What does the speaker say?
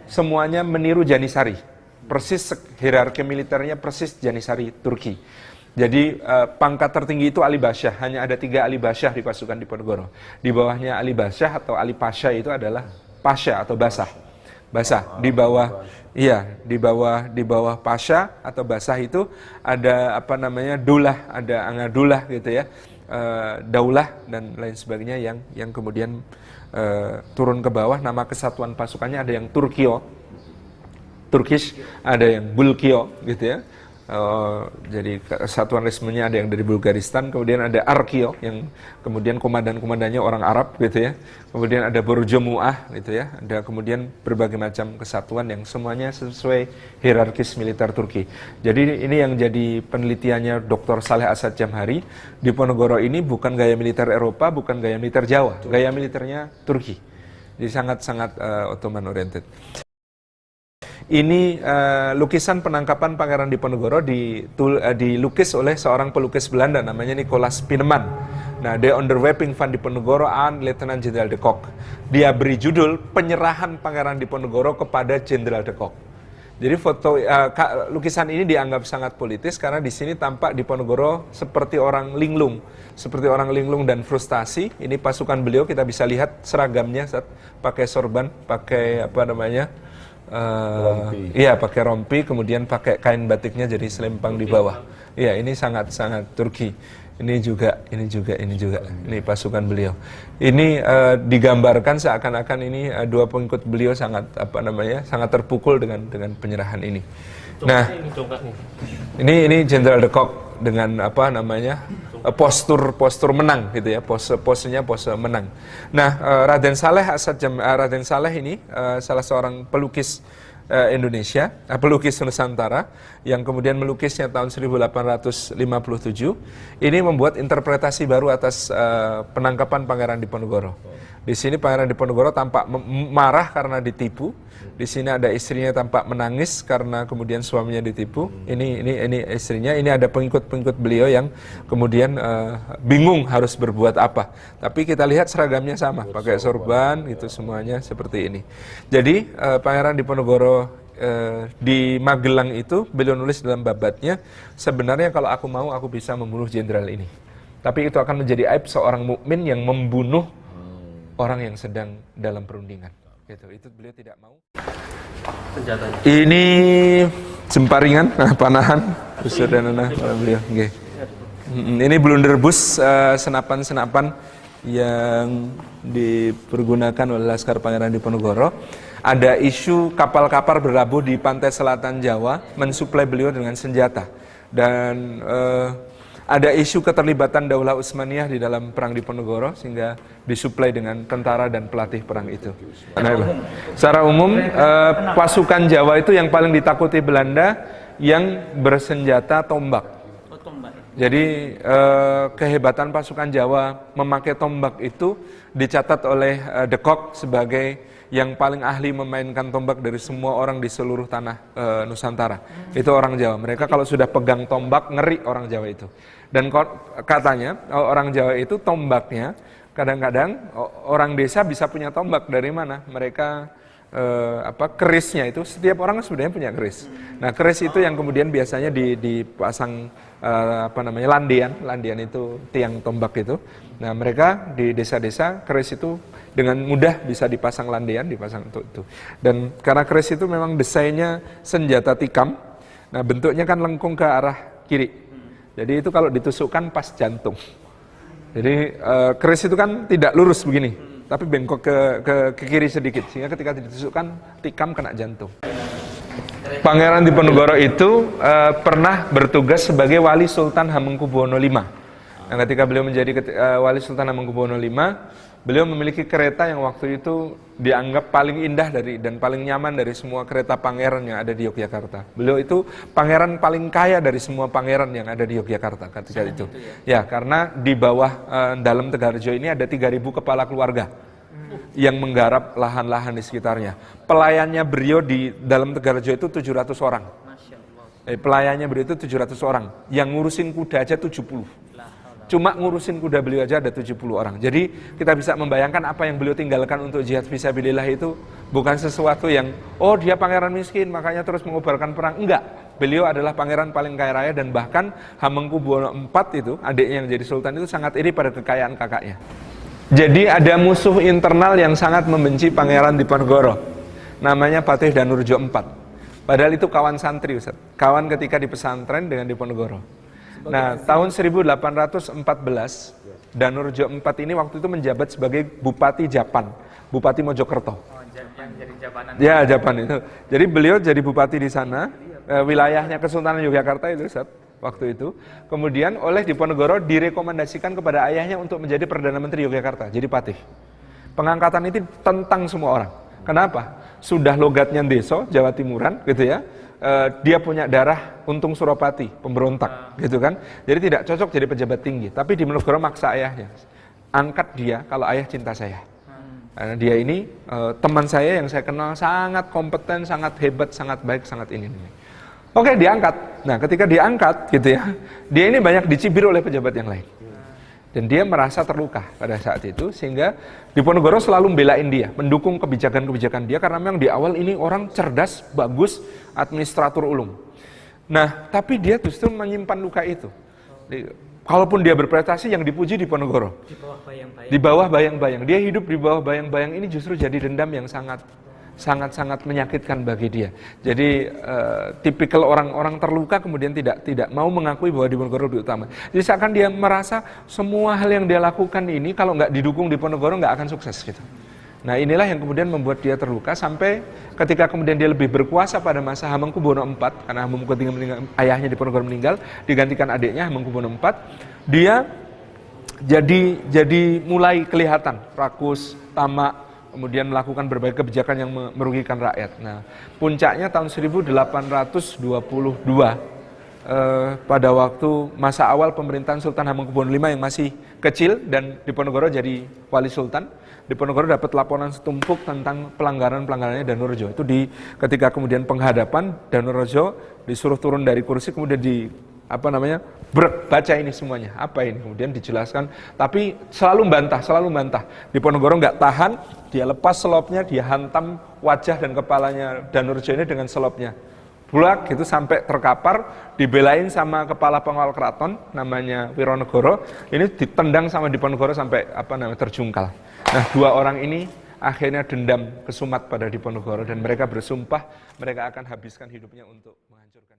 semuanya meniru Janissary. Persis hierarki militernya persis Janissary Turki. Jadi pangkat tertinggi itu Ali Basyah, hanya ada 3 Ali Basyah di pasukan Diponegoro. Di bawahnya Ali Basyah atau Ali Pasha itu adalah Pasha atau Basah. Basah di bawah, iya di bawah Pasha atau Basah itu ada apa namanya Dullah, ada Angadullah gitu ya, Daulah dan lain sebagainya yang kemudian turun ke bawah. Nama kesatuan pasukannya ada yang Turkish, ada yang Bulkio gitu ya. Jadi kesatuan resminya ada yang dari Bulgaristan, kemudian ada Arkio yang kemudian komandan-komandannya orang Arab gitu ya. Kemudian ada Borjomuah gitu ya. Ada kemudian berbagai macam kesatuan yang semuanya sesuai hierarkis militer Turki. Jadi ini yang jadi penelitiannya Dr. Saleh Asad Jamhari. Diponegoro ini bukan gaya militer Eropa, bukan gaya militer Jawa, gaya militernya Turki. Jadi sangat-sangat Ottoman oriented. Ini lukisan penangkapan Pangeran Diponegoro dilukis oleh seorang pelukis Belanda namanya Nicolaas Pieneman. Nah, De Onderwerping van Diponegoro aan Letnan Jenderal de Kock. Dia beri judul Penyerahan Pangeran Diponegoro kepada Jenderal de Kock. Jadi lukisan ini dianggap sangat politis karena di sini tampak Diponegoro seperti orang linglung, dan frustasi. Ini pasukan beliau, kita bisa lihat seragamnya saat pakai sorban, pakai apa namanya? Iya, pakai rompi, kemudian pakai kain batiknya jadi selempang di bawah. Iya, ini sangat-sangat Turki. Ini juga. Ini pasukan beliau. Ini digambarkan seakan-akan ini 2 pengikut beliau sangat sangat terpukul dengan penyerahan ini. Nah, ini Jenderal de Kock dengan postur menang gitu ya, posenya pose menang. Nah, Raden Saleh ini salah seorang pelukis Indonesia, pelukis Nusantara yang kemudian melukisnya tahun 1857. Ini membuat interpretasi baru atas penangkapan Pangeran Diponegoro. Di sini Pangeran Diponegoro tampak marah karena ditipu. Di sini ada istrinya tampak menangis karena kemudian suaminya ditipu. Ini istrinya. Ini ada pengikut beliau yang kemudian bingung harus berbuat apa. Tapi kita lihat seragamnya sama, pakai sorban gitu, semuanya seperti ini. Jadi Pangeran Diponegoro di Magelang itu beliau nulis dalam babatnya, sebenarnya kalau aku mau aku bisa membunuh jenderal ini. Tapi itu akan menjadi aib seorang mukmin yang membunuh orang yang sedang dalam perundingan. Itu beliau tidak mau. Senjatanya. Ini jemparingan, panahan, busur dan beliau. Okay. Ini blunderbuss, senapan-senapan yang dipergunakan oleh Laskar Pangeran Diponegoro. Ada isu kapal-kapal berlabuh di pantai selatan Jawa mensuplai beliau dengan senjata. Dan ada isu keterlibatan Daulah Utsmaniyah di dalam perang Diponegoro sehingga disuplai dengan tentara dan pelatih perang itu. Secara umum pasukan Jawa itu yang paling ditakuti Belanda yang bersenjata tombak. Jadi kehebatan pasukan Jawa memakai tombak itu dicatat oleh de Kock sebagai yang paling ahli memainkan tombak dari semua orang di seluruh tanah Nusantara. Itu orang Jawa. Mereka kalau sudah pegang tombak, ngeri orang Jawa itu. Dan katanya orang Jawa itu tombaknya, kadang-kadang orang desa bisa punya tombak. Dari mana? Mereka kerisnya itu, setiap orang sebenarnya punya keris. Nah, keris itu yang kemudian biasanya dipasang landian itu tiang tombak itu. Nah, mereka di desa-desa keris itu dengan mudah bisa dipasang landian, dipasang untuk itu. Dan karena keris itu memang desainnya senjata tikam, nah bentuknya kan lengkung ke arah kiri. Jadi itu kalau ditusukkan pas jantung. Jadi keris itu kan tidak lurus begini, tapi bengkok ke kiri sedikit, sehingga ketika ditusukkan tikam kena jantung. Pangeran Diponegoro itu pernah bertugas sebagai Wali Sultan Hamengkubuwono V. Nah, ketika beliau menjadi Wali Sultan Hamengkubuwono V, beliau memiliki kereta yang waktu itu dianggap paling indah dan paling nyaman dari semua kereta pangeran yang ada di Yogyakarta. Beliau itu pangeran paling kaya dari semua pangeran yang ada di Yogyakarta ketika itu. Ya, karena di bawah dalam Tegarjo ini ada 3.000 kepala keluarga yang menggarap lahan-lahan di sekitarnya. Pelayannya beliau di dalam Tegarjo itu 700 orang. Pelayannya beliau itu 700 orang. Yang ngurusin kuda aja 70. Cuma ngurusin kuda beliau aja ada 70 orang. Jadi kita bisa membayangkan apa yang beliau tinggalkan untuk jihad fisabilillah itu Bukan sesuatu yang, oh dia pangeran miskin makanya terus mengobarkan perang. Enggak, beliau adalah pangeran paling kaya raya dan bahkan Hamengkubuwono IV itu, adiknya yang jadi sultan itu sangat iri pada kekayaan kakaknya. Jadi ada musuh internal yang sangat membenci Pangeran Diponegoro. Namanya Patih Danurjo IV. Padahal itu kawan santri, Ustaz. Kawan ketika di pesantren dengan Diponegoro. Nah, tahun 1814, Danurjo IV ini waktu itu menjabat sebagai Bupati Japan, Bupati Mojokerto. Yang jadi Japanan. Ya, Japan itu. Jadi beliau jadi bupati di sana, wilayahnya Kesultanan Yogyakarta itu, Ustaz, waktu itu. Kemudian oleh Diponegoro direkomendasikan kepada ayahnya untuk menjadi Perdana Menteri Yogyakarta, jadi patih. Pengangkatan itu tentang semua orang. Kenapa? Sudah logatnya Deso, Jawa Timuran, gitu ya. Dia punya darah Untung Suropati, pemberontak, gitu kan. Jadi tidak cocok jadi pejabat tinggi. Tapi Diponegoro maksa ayahnya, angkat dia kalau ayah cinta saya. Karena dia ini teman saya yang saya kenal sangat kompeten, sangat hebat, sangat baik, sangat ini. Oke, diangkat. Nah, ketika diangkat, gitu ya, dia ini banyak dicibir oleh pejabat yang lain. Dan dia merasa terluka pada saat itu, sehingga Diponegoro selalu membelain dia, mendukung kebijakan-kebijakan dia, karena memang di awal ini orang cerdas, bagus, administratur ulung. Nah, tapi dia justru menyimpan luka itu. Kalaupun dia berprestasi, yang dipuji Diponegoro. Di bawah bayang-bayang. Di bawah bayang-bayang. Dia hidup di bawah bayang-bayang ini justru jadi dendam yang sangat menyakitkan bagi dia. Jadi tipikal orang-orang terluka kemudian tidak mau mengakui bahwa Diponegoro lebih utama. Jadi seakan dia merasa semua hal yang dia lakukan ini kalau nggak didukung Diponegoro nggak akan sukses gitu. Nah, inilah yang kemudian membuat dia terluka sampai ketika kemudian dia lebih berkuasa pada masa Hamengkubuwono IV, karena Hamengkubuwono meninggal, ayahnya Diponegoro meninggal, digantikan adiknya Hamengkubuwono IV. Dia jadi mulai kelihatan rakus, tamak, kemudian melakukan berbagai kebijakan yang merugikan rakyat. Nah, puncaknya tahun 1822 pada waktu masa awal pemerintahan Sultan Hamengkubuwono V yang masih kecil dan Diponegoro jadi wali sultan. Diponegoro dapat laporan setumpuk tentang pelanggaran-pelanggarannya Danurjo. Itu ketika kemudian penghadapan, Danurjo disuruh turun dari kursi, kemudian baca ini semuanya, apa ini, kemudian dijelaskan, tapi selalu membantah. Diponegoro nggak tahan, dia lepas selopnya, dia hantam wajah dan kepalanya Danurjo ini dengan selopnya, bulak gitu sampai terkapar, dibelain sama kepala pengawal keraton namanya Wironegoro, ini ditendang sama Diponegoro sampai terjungkal. Nah, dua orang ini akhirnya dendam kesumat pada Diponegoro dan mereka bersumpah mereka akan habiskan hidupnya untuk menghancurkan